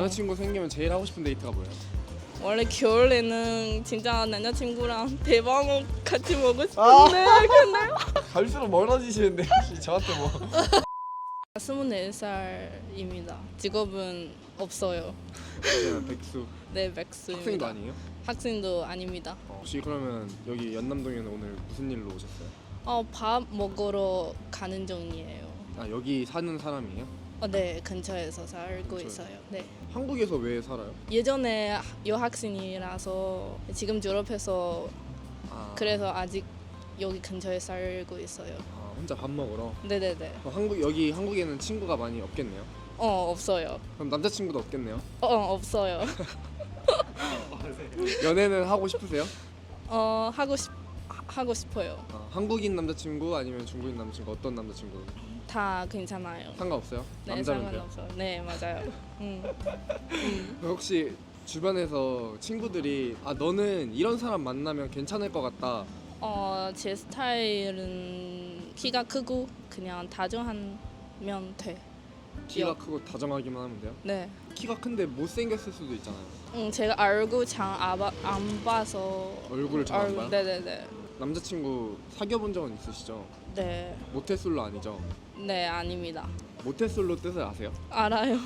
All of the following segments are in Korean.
남자친구 생기면 제일 하고 싶은 데이트가 뭐예요? 원래 겨울에는 진짜 남자친구랑 대방어 같이 먹고 싶은데 근데 갈수록 멀어지시는데 저한테 뭐 24살입니다. 직업은 없어요. 그냥 백수 네, 백수입니다. 학생도 아니에요? 학생도 아닙니다. 혹시 그러면 여기 연남동에는 오늘 무슨 일로 오셨어요? 밥 먹으러 가는 중이에요. 아 여기 사는 사람이에요? 네, 근처에서 살고 근처에. 있어요. 네. 한국에서 왜 살아요? 예전에 여학생이라서 지금 졸업해서 그래서 아직 여기 근처에 살고 있어요. 혼자 밥 먹으러? 네네네. 여기 한국에는 친구가 많이 없겠네요? 없어요. 그럼 남자친구도 없겠네요? 없어요. 연애는 하고 싶으세요? 하고 싶어요. 한국인 남자친구 아니면 중국인 남자친구 어떤 남자친구? 다 괜찮아요. 상관없어요? 네, 남자면 돼요? 상관없어요. 네, 맞아요. 혹시 주변에서 친구들이 너는 이런 사람 만나면 괜찮을 것 같다. 제 스타일은 키가 크고 그냥 다정하면 돼. 키가 크고 다정하기만 하면 돼요? 네. 키가 큰데 못생겼을 수도 있잖아요. 제가 얼굴 잘 안 봐서 얼굴을 잘 안 봐요? 네네네. 남자친구 사귀어본 적은 있으시죠? 네. 모태솔로 아니죠? 네, 아닙니다. 모태솔로 뜻을 아세요? 알아요.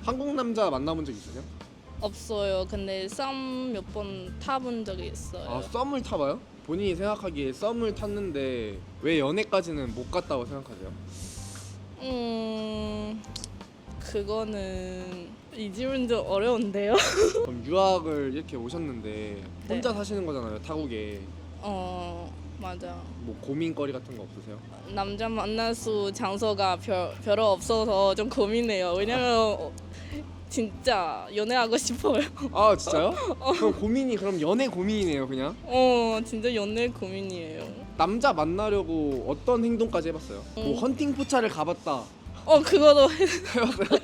한국 남자 만나본 적 있으세요? 없어요. 근데 썸 몇 번 타본 적이 있어요. 썸을 타봐요? 본인이 생각하기에 썸을 탔는데 왜 연애까지는 못 갔다고 생각하세요? 그거는 이 질문 좀 어려운데요. 그럼 유학을 이렇게 오셨는데 혼자 사시는 거잖아요, 타국에. 맞아. 뭐 고민거리 같은 거 없으세요? 남자 만날 수 장소가 별로 없어서 좀 고민해요. 왜냐면 진짜 연애하고 싶어요. 아 진짜요? 그럼 고민이 그럼 연애 고민이네요, 그냥. 진짜 연애 고민이에요. 남자 만나려고 어떤 행동까지 해봤어요? 뭐 헌팅 포차를 가봤다. 그거도 해봤어요?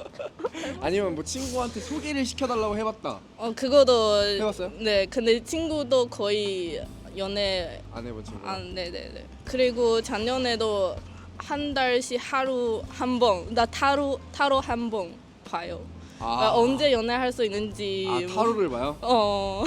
아니면 뭐 친구한테 소개를 시켜달라고 해봤다. 그거도 해봤어요? 네, 근데 친구도 거의 연애 안 해본 친구. 네네네. 그리고 작년에도 한 달씩 하루 한 번, 나 타로 한 번 봐요. 언제 연애할 수 있는지. 타로를 봐요? 어.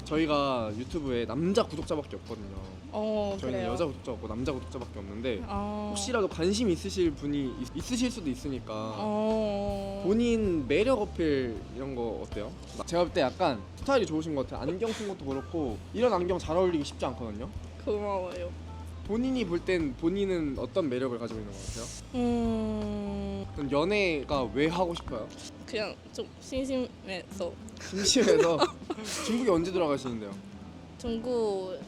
저희가 유튜브에 남자 구독자밖에 없거든요. 저희는 그래요. 여자 구독자 없고 남자 구독자밖에 없는데 어. 혹시라도 관심 있으실 분이 있으실 수도 있으니까 어. 본인 매력 어필 이런 거 어때요? 제가 볼 때 약간 스타일이 좋으신 것 같아요. 안경 쓴 것도 그렇고 이런 안경 잘 어울리기 쉽지 않거든요. 고마워요. 본인이 볼 땐 본인은 어떤 매력을 가지고 있는 것 같아요? 그럼 연애가 왜 하고 싶어요? 그냥 좀 심심해서. 심심해서. 중국에 언제 들어가시는데요? 중국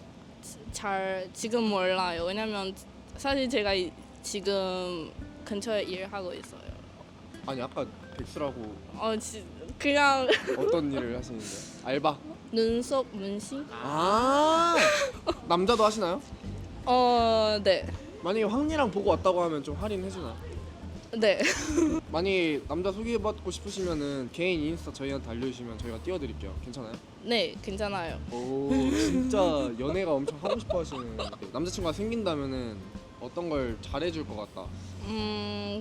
지금 몰라요. 왜냐면 사실 제가 지금 근처에 일하고 있어요. 아니 아까 백수라고 그냥 어떤 일을 하시는데요? 알바? 눈썹 문신? 남자도 하시나요? 네. 만약에 황리랑 보고 왔다고 하면 좀 할인해주나요? 네. 만약에 남자 소개받고 싶으시면은 개인 인스타 저희한테 알려주시면 저희가 띄워드릴게요. 괜찮아요? 네, 괜찮아요. 오 진짜 연애가 엄청 하고 싶어 하시는 남자친구가 생긴다면은 어떤 걸 잘해줄 것 같다?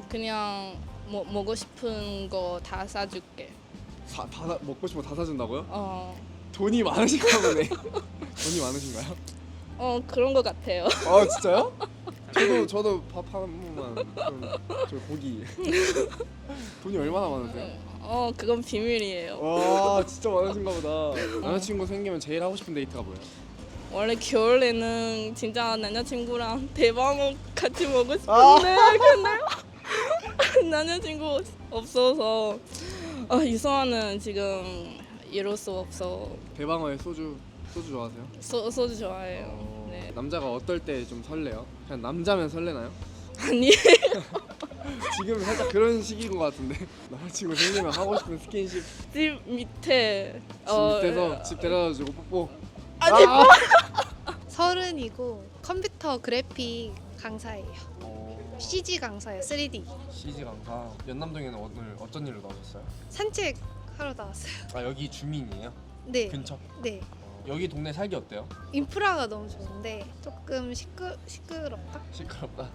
그냥 먹고 싶은 거 다 사줄게. 먹고 싶은 거 다 사준다고요? 돈이 많으신가 보네. 돈이 많으신가요? 그런 거 같아요. 진짜요? 저도 밥 한 번만 저 고기. 돈이 얼마나 많으세요? 그건 비밀이에요. 와 진짜 많으신가 보다. 남자친구 생기면 제일 하고 싶은 데이트가 뭐예요? 원래 겨울에는 진짜 남자친구랑 대방어 같이 먹고 싶은데 근데 남자친구 없어서 이소아는 지금 이럴 수 없어. 대방어에 소주 좋아하세요? 소주 좋아해요. 네. 남자가 어떨 때 좀 설레요? 그냥 남자면 설레나요? 아니. 지금 살짝 그런 시기인 것 같은데. 남자친구 생기면 하고 싶은 스킨십. 집 밑에 밑에서 집 데려다주고 뽀뽀. 아니 서른이고 컴퓨터 그래픽 강사예요. CG 강사예요. 3D. CG 강사. 연남동에는 오늘 어떤 일로 나오셨어요? 산책하러 나왔어요. 여기 주민이에요? 네. 근처? 네. 여기 동네 살기 어때요? 인프라가 너무 좋은데 조금 시끄럽다. 시끄럽다.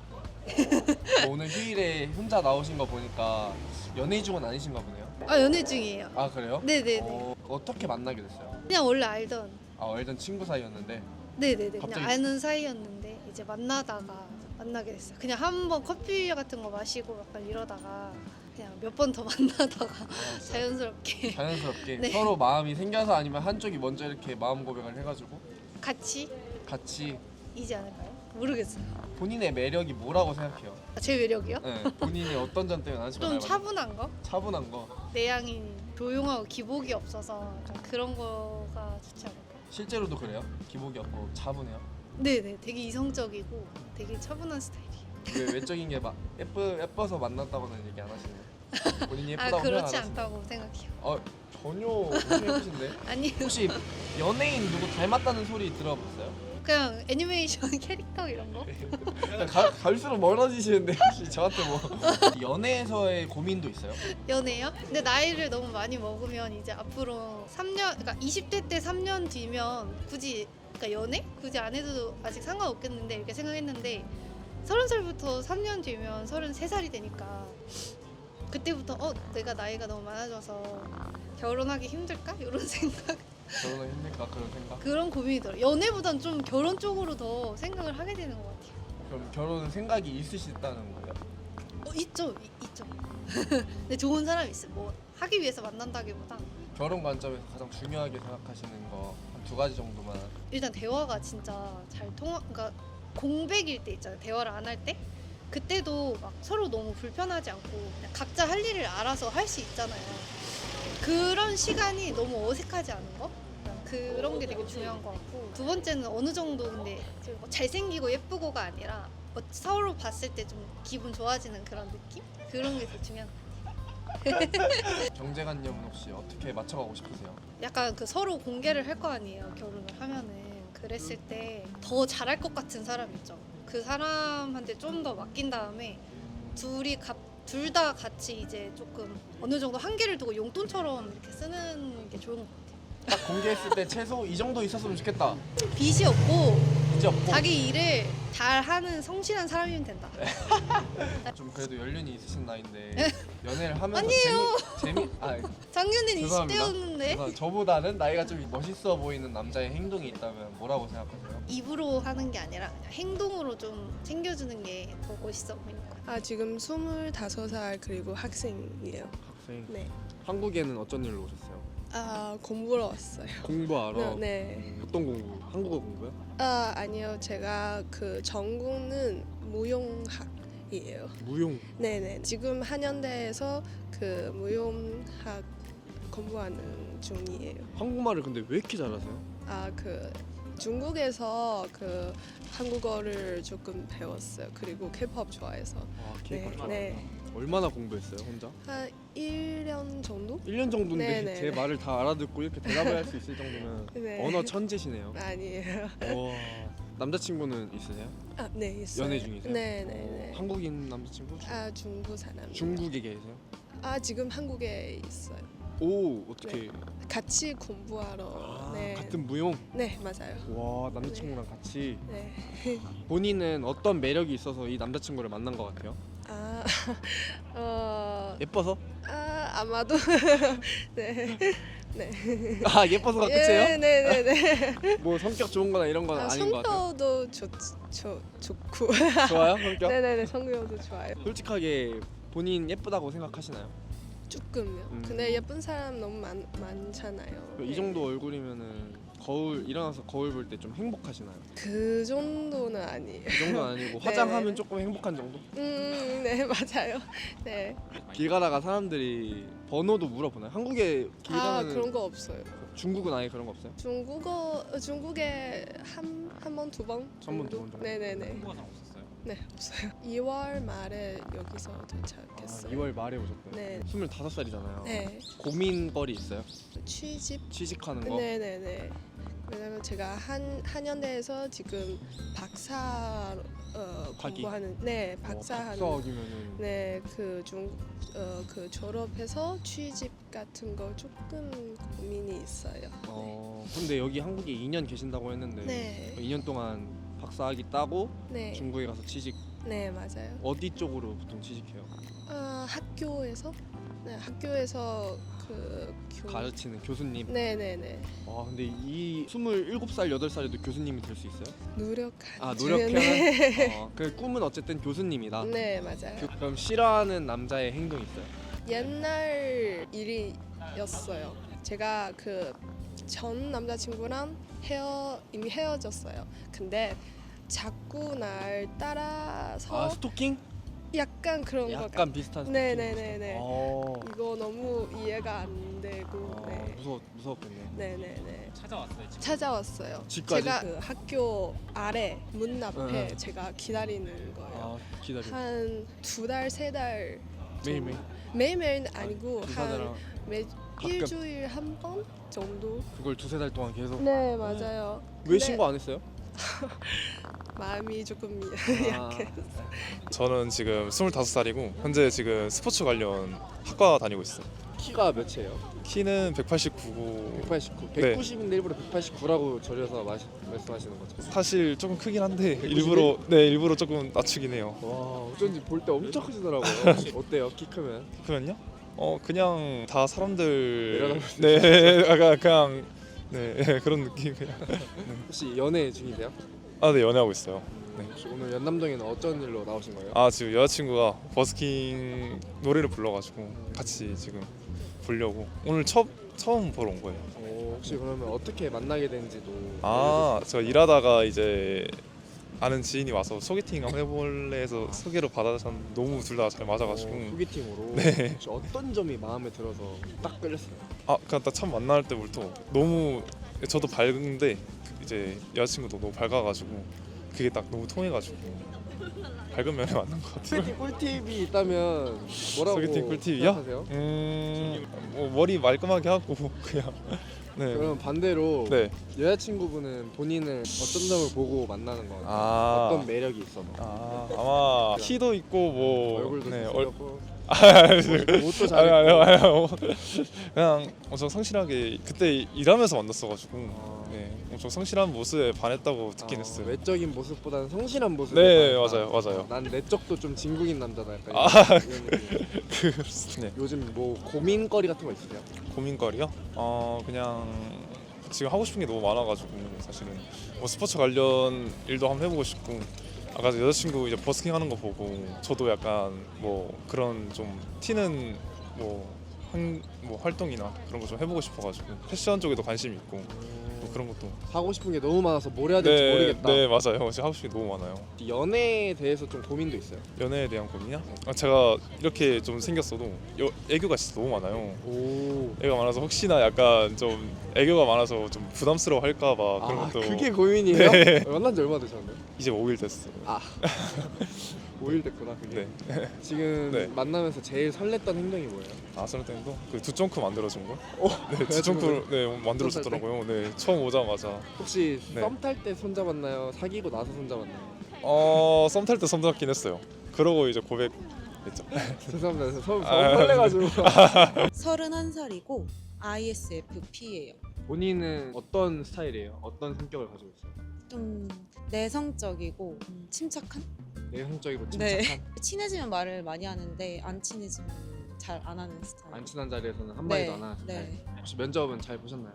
오늘 휴일에 혼자 나오신 거 보니까 연애 중은 아니신가 보네요. 아 연애 중이에요. 아 그래요? 네네네. 어떻게 만나게 됐어요? 그냥 원래 알던. 알던 친구 사이였는데. 네네네. 갑자기- 그냥 아는 사이였는데 이제 만나다가 만나게 됐어요. 그냥 한번 커피 같은 거 마시고 약간 이러다가 그냥 몇 번 더 만나다가 자연스럽게 자연스럽게 네. 서로 마음이 생겨서 아니면 한쪽이 먼저 이렇게 마음 고백을 해가지고 같이 같이 이지 않을까요? 모르겠어요. 본인의 매력이 뭐라고 생각해요? 제 매력이요? 네, 본인이 어떤 점 때문에 남자친구 좀 닮았나요? 차분한 거? 차분한 거. 내향이 조용하고 기복이 없어서 약간 그런 거가 좋지 않을까? 실제로도 그래요? 기복이 없고 차분해요? 네네, 되게 이성적이고 되게 차분한 스타일이에요. 왜 외적인 게 막 예뻐서 만났다고는 얘기 안 하시네요. 본인이 예쁘다고 아 표현 안 그렇지 하시네요. 않다고 생각해요. 전혀 엄청 예쁘신데? 아니요, 혹시 연예인 누구 닮았다는 소리 들어봤어요? 그냥 애니메이션 캐릭터 이런 거? 갈수록 멀어지시는데 혹시 저한테 뭐 연애에서의 고민도 있어요? 연애요? 근데 나이를 너무 많이 먹으면 이제 앞으로 3년, 그러니까 20대 때 3년 뒤면 굳이 그러니까 연애? 굳이 안 해도 아직 상관없겠는데 이렇게 생각했는데 30살부터 3년 뒤면 33살이 되니까 그때부터 내가 나이가 너무 많아져서 결혼하기 힘들까? 이런 생각, 결혼은 힘들까 그런 생각? 그런 고민이 들어요. 연애보단 좀 결혼 쪽으로 더 생각을 하게 되는 것 같아요. 그럼 결혼 생각이 있으시다는 거예요? 있죠. 근데 좋은 사람이 있어요. 뭐 하기 위해서 만난다기보다 결혼 관점에서 가장 중요하게 생각하시는 거 한 2가지 정도만. 일단 대화가 진짜 잘 그러니까 공백일 때 있잖아요. 대화를 안 할 때 그때도 막 서로 너무 불편하지 않고 그냥 각자 할 일을 알아서 할 수 있잖아요. 그런 시간이 너무 어색하지 않은 거? 그런 게 되게 중요한 것 같고, 두 번째는 어느 정도 근데 뭐 잘생기고 예쁘고가 아니라 뭐 서로 봤을 때 좀 기분 좋아지는 그런 느낌? 그런 게 되게 중요한 것 같아요. 경제관념은 혹시 어떻게 맞춰가고 싶으세요? 약간 그 서로 공개를 할 거 아니에요. 결혼을 하면은. 그랬을 때 더 잘할 것 같은 사람 있죠. 그 사람한테 좀 더 맡긴 다음에 둘 다 같이 이제 조금 어느 정도 한계를 두고 용돈처럼 이렇게 쓰는 게 좋은 것 같아요. 딱 공개했을 때 최소 이 정도 있었으면 좋겠다. 빚이 없고 이제 없고 자기 일을 잘하는 성실한 사람이면 된다. 좀 그래도 연륜이 있으신 나이인데 연애를 하면서 아니에요. 작년엔 죄송합니다. 20대였는데 죄송합니다. 저보다는 나이가 좀 멋있어 보이는 남자의 행동이 있다면 뭐라고 생각하세요? 입으로 하는 게 아니라 그냥 행동으로 좀 챙겨주는 게 더 멋있어 보이는 것 같아요. 지금 25살 그리고 학생이에요. 학생. 네. 한국에는 어쩐 일로 오셨어요? 공부하러 왔어요. 공부하러? 네. 어떤 공부? 한국어 공부요? 아니요. 제가 그 전공은 무용학이에요. 무용. 네네. 지금 한양대에서 그 무용학 공부하는 중이에요. 한국말을 근데 왜 이렇게 잘하세요? 그 중국에서 그 한국어를 조금 배웠어요. 그리고 K-pop 좋아해서. 케이팝 네. 얼마나 공부했어요 혼자? 한 1년 정도? 1년 정도인데 네네. 제 말을 다 알아듣고 이렇게 대답을 할 수 있을 정도면 네. 언어 천재시네요. 아니에요. 와. 남자친구는 있으세요? 네, 있어요. 연애 중이세요? 네네네. 한국인 남자친구? 중국 사람. 중국에 계세요? 지금 한국에 있어요. 오 어떻게? 같이 공부하러. 네. 같은 무용? 네, 맞아요. 와 남자친구랑 같이. 네. 본인은 어떤 매력이 있어서 이 남자친구를 만난 것 같아요? 예뻐서? 아마도. 네. 네. 예뻐서가 끝이에요? 네네네. 뭐 성격 좋은 거나 이런 건 아닌 것 같아요? 성격도 좋고. 좋아요 성격? 네네네, 성격도 좋아요. 솔직하게 본인 예쁘다고 생각하시나요? 조금요. 근데 예쁜 사람 너무 많잖아요. 이 네. 정도 얼굴이면은 일어나서 거울 볼 때 좀 행복하시나요? 그 정도는 아니에요. 그 정도는 아니고 네. 화장하면 조금 행복한 정도? 네, 맞아요. 네. 길 가다가 사람들이 번호도 물어보나요? 한국에 길 가면 그런 거 없어요. 중국은 아예 그런 거 없어요? 중국에 한 번, 두 번 한 번, 정도? 두번 정도? 네네네. 한국은 없었어요? 네, 없어요. 2월 말에 여기서 도착했어요. 2월 말에 오셨고요. 네. 25살이잖아요. 네. 고민거리 있어요? 취직하는 거? 네네네. 왜냐면 제가 한양대에서 지금 박사 공부하는 박사하는 박사학위면은 그 졸업해서 취직 같은 거 조금 고민이 있어요. 근데 여기 한국에 2년 계신다고 했는데 네. 2년 동안 박사학위 따고 네. 중국에 가서 취직하는 네, 맞아요. 어디 쪽으로 보통 취직해요? 학교에서? 네, 학교에서 가르치는 교수님. 네네네. 와 근데 이 27살 8살에도 교수님이 될 수 있어요? 노력하죠. 노력하는. 네. 그 꿈은 어쨌든 교수님이다. 네, 맞아요. 그럼 싫어하는 남자의 행동 있어요? 옛날 일이었어요. 제가 그 전 남자친구랑 이미 헤어졌어요. 근데 자꾸 날 따라서 스토킹? 약간 그런 거 약간 비슷한 스토킹. 네네네네. 어. 이거 너무 이해가 안 되고. 네. 무서웠겠네. 네네네. 찾아왔어요. 지금. 찾아왔어요. 집까지? 제가 그 학교 아래 문 앞에 응. 제가 기다리는 거예요. 기다려. 한 2달, 3달 매일매일. 매일매일 아니고 한 기사들랑 일주일 한 번 정도. 그걸 2-3달 동안 계속. 네, 맞아요. 왜 근데 신고 안 했어요? 마음이 조금 아, 저는 지금 25살이고 현재 지금 스포츠 관련 학과 다니고 있어요. 키가 몇이에요? 키는 189고 189. 네. 190인데 일부러 189라고 절여서 말씀하시는 거죠? 사실 조금 크긴 한데 191? 일부러 조금 낮추긴 해요. 와 어쩐지 볼 때 엄청 크시더라고요. 어때요? 키 크면? 그러면요? 그냥 다 사람들 내려다볼 수 네, 약간 그냥 네 그런 느낌이야. 혹시 연애 중이세요? 네 연애하고 있어요. 네. 혹시 오늘 연남동에는 어쩐 일로 나오신 거예요? 지금 여자친구가 버스킹 노래를 불러가지고 같이 지금 보려고 오늘 처음 보러 온 거예요. 혹시 그러면 어떻게 만나게 된지도 제가 일하다가 이제 아는 지인이 와서 소개팅 한번 해볼래 해서 소개로 받아줬는데 너무 둘 다 잘 맞아가지고 소개팅으로 네. 혹시 어떤 점이 마음에 들어서 딱 끌렸어요? 그냥 딱 처음 만날 때부터 너무 저도 밝은데 이제 여자친구도 너무 밝아가지고 그게 딱 너무 통해가지고 밝은 면에 맞는 것 같아요. 소개팅 꿀팁이 있다면 뭐라고 소개팅 꿀팁이요? 생각하세요? 뭐 머리 말끔하게 하고 그냥 네. 그럼 반대로 네. 여자친구분은 본인을 어떤 점을 보고 만나는 것 같아요? 어떤 매력이 있어? 아마 키도 있고 뭐 얼굴도 네, 잘생겼고 아니, 옷도 잘했고 그냥 엄청 성실하게 그때 일하면서 만났어가지고 네, 엄청 성실한 모습에 반했다고 듣긴 했어요. 외적인 모습보다는 성실한 모습. 네 맞아요. 난 내적도 좀 진국인 남자다 약간 이런 느낌. 네. 요즘 뭐 고민거리 같은 거 있으세요? 고민거리요? 그냥 지금 하고 싶은 게 너무 많아가지고 사실은 뭐 스포츠 관련 일도 한번 해보고 싶고 아까 여자친구 이제 버스킹 하는 거 보고 저도 약간 뭐 그런 좀 튀는 뭐 활동이나 그런 거 좀 해보고 싶어가지고 패션 쪽에도 관심 있고 뭐 그런 것도 하고 싶은 게 너무 많아서 뭘 해야 될지 모르겠다. 네 맞아요. 지금 하고 싶은 게 너무 많아요. 연애에 대해서 좀 고민도 있어요. 연애에 대한 고민이요? 제가 이렇게 좀 생겼어도 애교가 진짜 너무 많아요. 오. 애가 많아서 혹시나 약간 좀 애교가 많아서 좀 부담스러워 할까봐 그런 것도 그게 고민이에요? 네. 만난 지 얼마 되셨는데? 이제 5일 됐어. 5일 됐구나 그게. 네. 지금 네. 만나면서 제일 설렜던 행동이 뭐예요? 설날때도 그 두쫑크 만들어준 거? 네, 여자친구분? 두쫑크 네 만들어줬더라고요. 네, 처음 오자마자. 혹시 네. 썸 탈 때 손잡았나요? 사귀고 나서 손잡았나요? 썸 탈 때 손잡긴 했어요. 그러고 이제 고백했죠. 죄송합니다. 서로 설레가지고. 31살이고 ISFP예요. 본인은 어떤 스타일이에요? 어떤 성격을 가지고 있어요? 좀 내성적이고 침착한? 내성적이고 네. 침착한. 친해지면 말을 많이 하는데 안 친해지면 잘 안 하는 스타일. 안 친한 자리에서는 한마디도 안 하는 스타일. 네. 혹시 면접은 잘 보셨나요?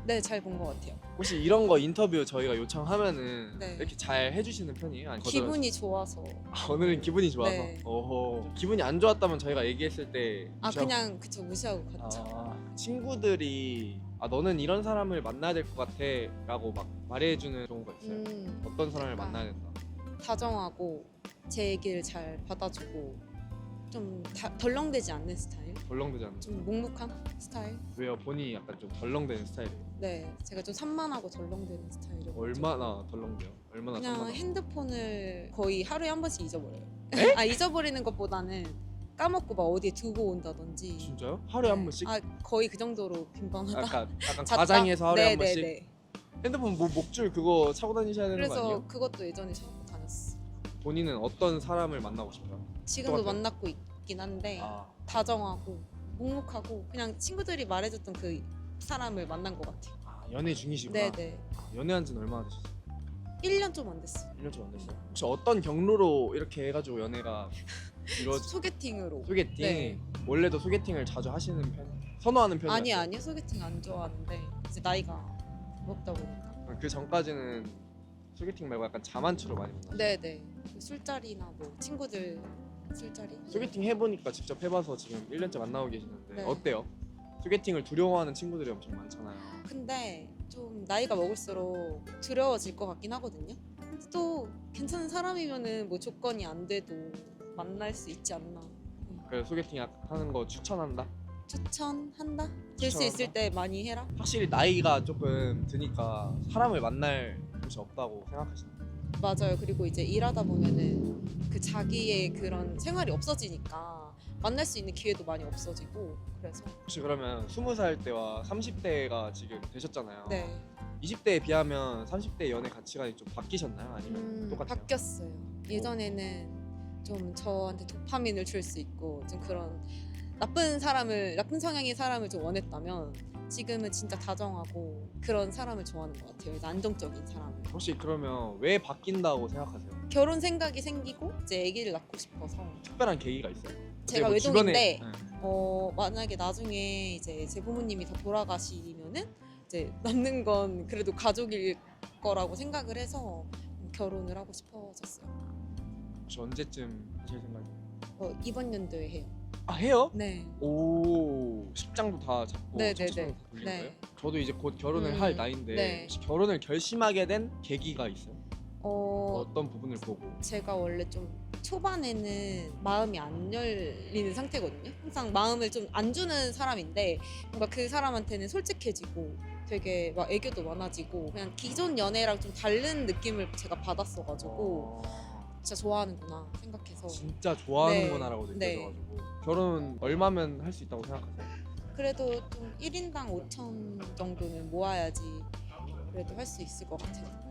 네, 잘 본 것 같아요. 혹시 이런 거 인터뷰 저희가 요청하면은 네. 이렇게 잘 해주시는 편이에요? 아니면 기분이 좋아서. 오늘은 기분이 좋아서. 네. 오호. 기분이 안 좋았다면 저희가 얘기했을 때 그냥 그쵸 무시하고 갔죠. 친구들이 너는 이런 사람을 만나야 될 것 같아라고 막 말해주는 경우가 있어요. 어떤 사람을 약간 만나야 된다. 다정하고 제 얘기를 잘 받아주고 좀 덜렁대지 않는 스타일. 덜렁대지 않는. 좀 묵묵한 스타일. 왜요? 본인이 약간 좀 덜렁대는 스타일이에요. 네, 제가 좀 산만하고 덜렁대는 스타일이에요. 얼마나 덜렁대요? 얼마나 그냥 산만하고? 핸드폰을 거의 하루에 한 번씩 잊어버려요. 잊어버리는 것보다는 까먹고 막 어디에 두고 온다든지. 진짜요? 하루에 한 번씩? 거의 그 정도로 빈번하다. 약간 잤다? 가장에서 하루에 한 번씩? 네네네. 핸드폰 목줄 그거 차고 다니셔야 되는 거 그래서 아니에요? 그것도 예전에 차고 다녔어. 본인은 어떤 사람을 만나고 싶어요? 지금도 똑같아요? 만나고 있긴 한데 다정하고 묵묵하고 그냥 친구들이 말해줬던 그 사람을 만난 것 같아요. 연애 중이시구나. 네네. 연애한 지는 얼마나 되셨어요? 1년 좀 안 됐어. 1년 좀 안 됐어요? 혹시 어떤 경로로 이렇게 해가지고 연애가 이루어지? 소개팅으로. 소개팅? 네. 원래도 소개팅을 자주 하시는 편? 선호하는 편이었어요? 아니 소개팅 안 좋아하는데 이제 나이가 먹다 보니까. 그 전까지는 소개팅 말고 약간 자만추로 많이 만났어요? 네네. 술자리나 뭐 친구들 술자리. 소개팅 해보니까 직접 해봐서 지금 1년째 만나고 계시는데 네. 어때요? 소개팅을 두려워하는 친구들이 엄청 많잖아요. 근데 좀 나이가 먹을수록 두려워질 것 같긴 하거든요. 근데 또 괜찮은 사람이면은 뭐 조건이 안 돼도 만날 수 있지 않나. 그래서 소개팅 하는 거 추천한다? 추천한다? 될 수 추천한다? 있을 때 많이 해라. 확실히 나이가 조금 드니까 사람을 만날 곳이 없다고 생각하시나요? 맞아요. 그리고 이제 일하다 보면은 그 자기의 그런 생활이 없어지니까 만날 수 있는 기회도 많이 없어지고 그래서 혹시 그러면 20살 때와 30대가 지금 되셨잖아요. 네. 20대에 비하면 30대 연애 가치관이 좀 바뀌셨나요? 아니면 똑같아요? 바뀌었어요. 예전에는 좀 저한테 도파민을 줄 수 있고 좀 그런 나쁜 성향의 사람을 좀 원했다면 지금은 진짜 다정하고 그런 사람을 좋아하는 것 같아요. 이제 안정적인 사람을. 혹시 그러면 왜 바뀐다고 생각하세요? 결혼 생각이 생기고 이제 아기를 낳고 싶어서 특별한 계기가 있어요? 제가 어떻게 뭐 외동인데 주변에- 만약에 나중에 이제 제 부모님이 다 돌아가시면은 이제 남는 건 그래도 가족일 거라고 생각을 해서 결혼을 하고 싶어졌어요. 혹시 언제쯤 하실 생각이에요? 이번 연도에 해요. 아 해요? 네. 오 식장도 다 잡고 네, 청첩장도 네, 다 돌린 네. 거예요? 저도 이제 곧 결혼을 할 나이인데 네. 혹시 결혼을 결심하게 된 계기가 있어요? 어, 어떤 부분을 보고? 제가 원래 좀 초반에는 마음이 안 열리는 상태거든요. 항상 마음을 좀 안 주는 사람인데 뭔가 그 사람한테는 솔직해지고 되게 막 애교도 많아지고 그냥 기존 연애랑 좀 다른 느낌을 제가 받았어가지고 진짜 좋아하는구나 생각해서 진짜 좋아하는구나라고 네. 느껴져가지고 결혼 얼마면 할 수 있다고 생각하세요? 그래도 좀 1인당 5천 정도는 모아야지 그래도 할 수 있을 것 같아요.